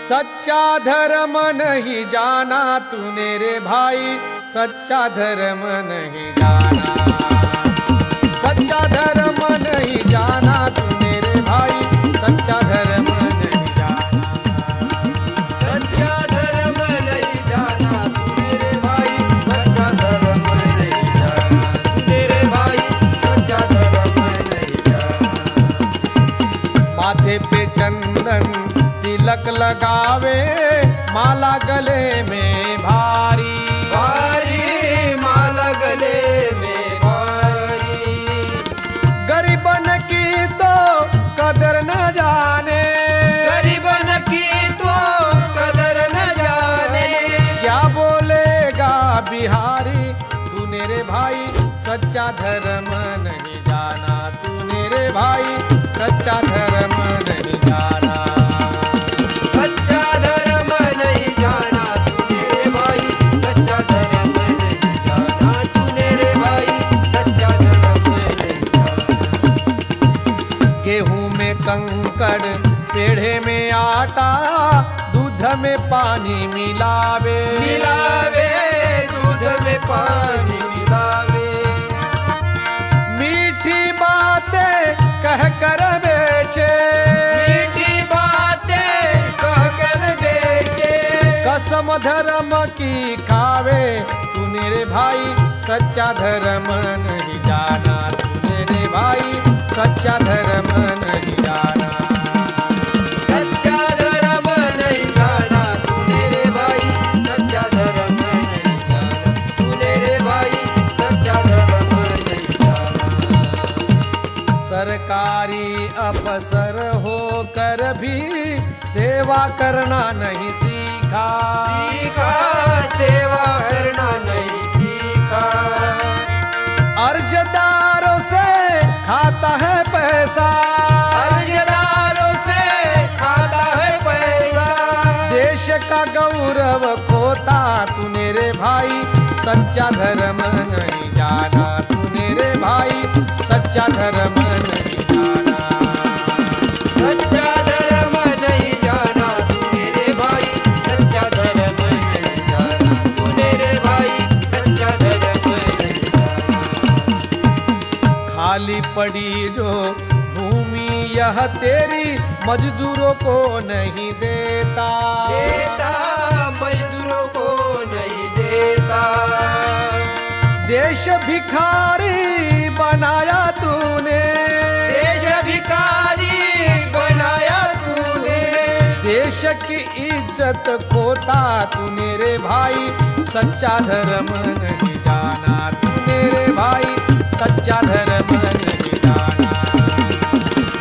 सच्चा धर्म नहीं जाना तूने रे भाई, सच्चा धर्म नहीं जाना, सच्चा धर्म नहीं जाना तूने रे भाई, सच्चा धर्म नहीं जाना, सच्चा धर्म नहीं जाना तूने रे भाई, सच्चा धर्म नहीं जाना तूने रे भाई, सच्चा धर्म नहीं जाना। माथे पे चंदन तिलक लगावे, माला गले में भारी भारी, माला गले में भारी। गरीबन की तो कदर न जाने, गरीबन की तो कदर न जाने। क्या बोलेगा बिहारी तूने रे भाई, सच्चा धर्म नहीं जाना तूने रे भाई, सच्चा धर्म नहीं जाना, सच्चा धर्म नहीं जाना तूने रे भाई, सच्चा धर्म नहीं जाना तूने रे भाई, सच्चा धर्म नहीं जाना। गेहूं में कंकड़ पेढ़े में आटा, दूध में पानी मिलावे, मिलावे दूध में पानी मिलावे। मीठी बातें कह कर बेचे, मीठी बातें कह कर बेचे। कसम धर्म की खावे तूने रे भाई, सच्चा धर्म नहीं जाना तूने रे भाई, सच्चा धर्म नहीं जाना, सच्चा धर्म नहीं जाना तूने रे भाई, सच्चा धर्म नहीं जाना तूने रे भाई, सच्चा धर्म नहीं जाना। सरकारी अफसर होकर भी सेवा करना नहीं सीखा, सीखा सेवा करना नहीं सीखा। अर्जदारों से खाता है पैसा, अर्जदारों से खाता है पैसा। देश का गौरव खोता तूने रे भाई, सच्चा धर्म नहीं जाना तूने रे भाई, सच्चा धर्म नहीं जाना, सच्चा धर्म नहीं जाना तूने रे भाई, सच्चा धर्म नहीं जाना तूने रे भाई, सच्चा धर्म नहीं जाना। खाली पड़ी जो भूमि यह तेरी, मजदूरों को नहीं देता, देता मजदूरों को नहीं देता। देश भिखारी बनाया तूने, देश भिखारी बनाया तूने। देश की इज्जत खोता तूने रे भाई, सच्चा धर्म नहीं जाना तूने रे भाई, सच्चा धर्म नहीं जाना,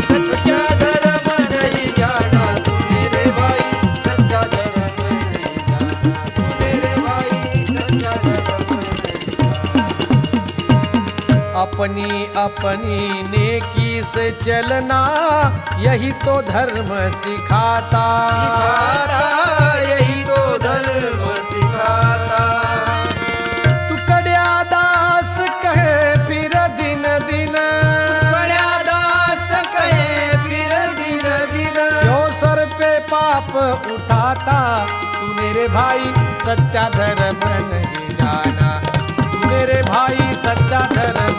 सच्चा धर्म नहीं जाना तूने रे भाई, सच्चा धर्म नहीं जाना तूने रे भाई, सच्चा धर्म नहीं जाना। अपनी अपनी नेकी से चलना, यही तो धर्म सिखाता, सिखाता यही तो धर्म सिखाता। टुकड़िया दास कहे फिर दिन दिन, बड़ा दास कहे फिर दिन दिन। क्यों सर पे पाप उठाता तूने रे भाई, सच्चा धर्म नहीं जाना तूने रे भाई, सच्चा धर्म